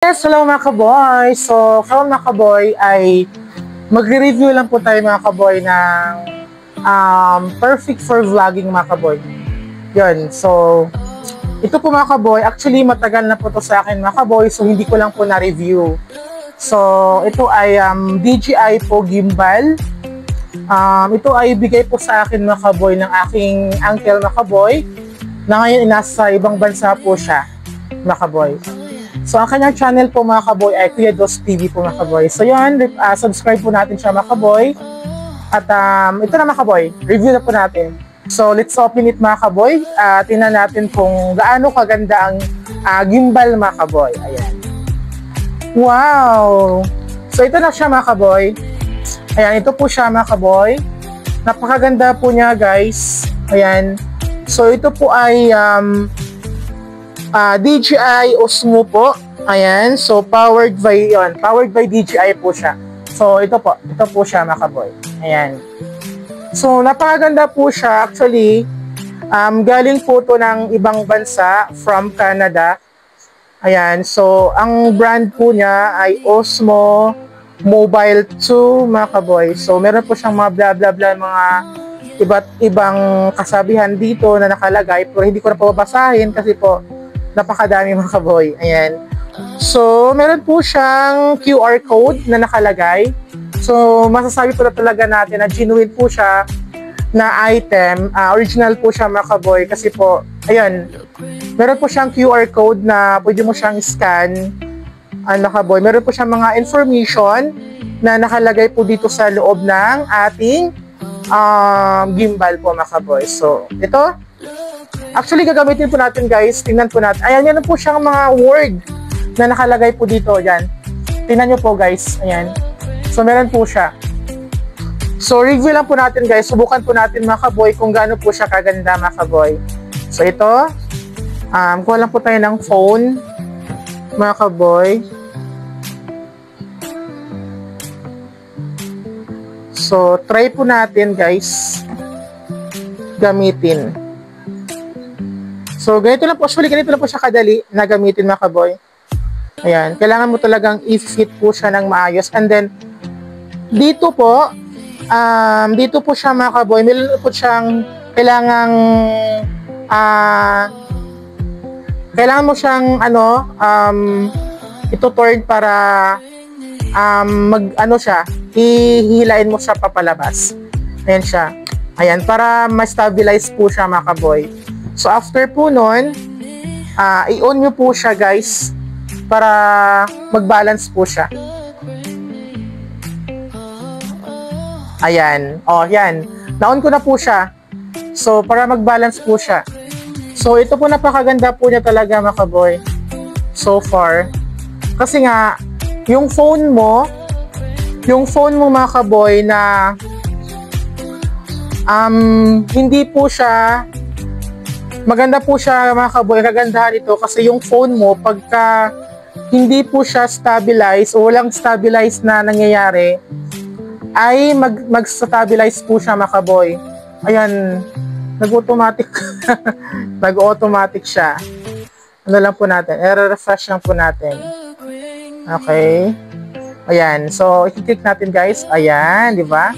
Yes, hello mga kaboy. So, karon mga kaboy ay magre-review lang po tayo mga kaboy ng perfect for vlogging mga kaboy. Yun, so ito po mga kaboy, actually matagal na po to sa akin mga kaboy, so hindi ko lang po na-review. So, ito ay DJI po gimbal. Ito ay bigay po sa akin mga kaboy ng aking uncle mga kaboy na ngayon nasa ibang bansa po siya mga kaboy. So, ang kanyang channel po mga kaboy ay Kuya Dos TV po mga kaboy. So, yun, subscribe po natin siya mga kaboy. At ito na mga kaboy, review na po natin. So, let's open it mga kaboy. Tingnan natin kung gaano kaganda ang gimbal mga kaboy. Ayan. Wow! So, ito na siya mga kaboy. Ayan, ito po siya mga kaboy. Napakaganda po niya guys. Ayan. So, ito po ay DJI Osmo po. Ayan. So, powered by DJI po siya. So, ito po siya mga kaboy. Ayan. So, napakaganda po siya. Actually, galing po to ng ibang bansa from Canada. Ayan. So, ang brand po niya ay Osmo Mobile 2 mga kaboy. So, meron po siyang mga bla bla bla, mga iba't ibang kasabihan dito na nakalagay. Pero hindi ko na po babasahin kasi po napakadami mga kaboy. Ayan. So, meron po siyang QR code na nakalagay. So, masasabi po na talaga natin na genuine po siya na item. Original po siya mga kaboy kasi po, ayan, meron po siyang QR code na pwede mo siyang scan. Mga kaboy, meron po siyang mga information na nakalagay po dito sa loob ng ating gimbal po mga kaboy. So, ito, actually, gagamitin po natin guys. Tingnan po natin. Ayan, yan po siyang mga word na nakalagay po dito. Yan. Tingnan nyo po guys. Ayan. So, meron po siya. So, review lang po natin guys. Subukan po natin mga kaboy kung gaano po siya kaganda mga kaboy. So, ito. Kuha lang po tayo ng phone mga kaboy. So, try po natin guys gamitin. So, ganito lang po. Actually, ganito lang po siya kadali na gamitin mga kaboy. Ayan. Kailangan mo talagang i-fit po siya ng maayos. And then, dito po siya mga kaboy. Meron po siyang kailangan mo siyang ito-turn para hihilain mo siya papalabas. Ayan siya. Ayan. Para ma-stabilize po siya mga kaboy. So, after po nun, i-on nyo po siya guys para mag-balance po siya. Ayan. O, yan. Na-on ko na po siya. So, para mag-balance po siya. So, ito po napakaganda po niya talaga mga kaboy. So far. Kasi nga, yung phone mo mga kaboy na hindi po siya maganda po siya mga kaboy, kagandahan ito kasi yung phone mo pagka hindi po siya stabilize o walang stabilize na nangyayari ay mag-stabilize po siya mga kaboy. Ayan, nag-automatic nag-automatic siya. Ano lang po natin, i-refresh lang po natin. Okay. Ayan, so i-click natin guys. Ayan, di ba?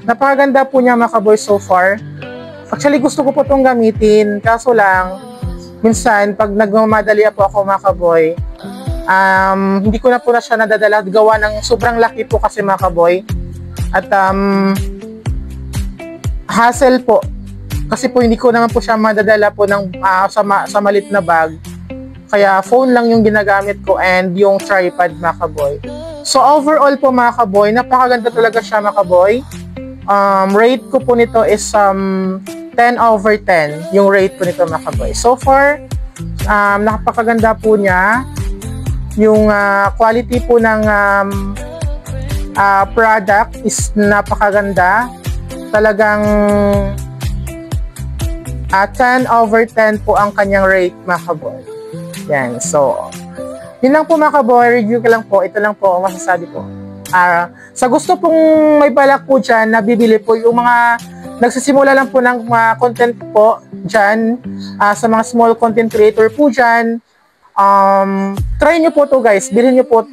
Napakaganda po niya mga kaboy so far. Actually, gusto ko po itong gamitin. Kaso lang, minsan, pag nagmamadali po ako mga kaboy, hindi ko na po na siya nadadala. Gawa ng sobrang laki po kasi mga kaboy. At hassle po. Kasi po, hindi ko naman po siya madadala po ng, sa malit na bag. Kaya, phone lang yung ginagamit ko and yung tripod mga kaboy. So, overall po mga kaboy, napakaganda talaga siya mga kaboy. Rate ko po nito is 10/10 yung rate po nito mga kaboy. So far, napakaganda po niya. Yung quality po ng product is napakaganda. Talagang 10/10 po ang kanyang rate mga kaboy. Yan. So, yun lang po mga kaboy. Review ko lang po. Ito lang po masasabi ko. Sa gusto pong may balak po dyan na bibili po yung mga nagsisimula lang po ng content po dyan, sa mga small content creator po dyan, try nyo po to guys. Bilhin nyo po,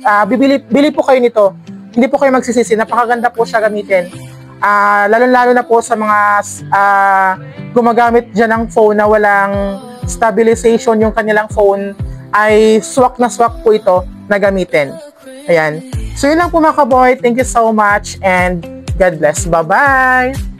bili po kayo nito. Hindi po kayo magsisisi. Napakaganda po siya gamitin. Lalo-lalo na po sa mga gumagamit dyan ng phone na walang stabilization yung kanilang phone, ay swak na swak po ito na gamitin. Ayan. So yun lang po mga kaboy. Thank you so much and God bless. Bye-bye!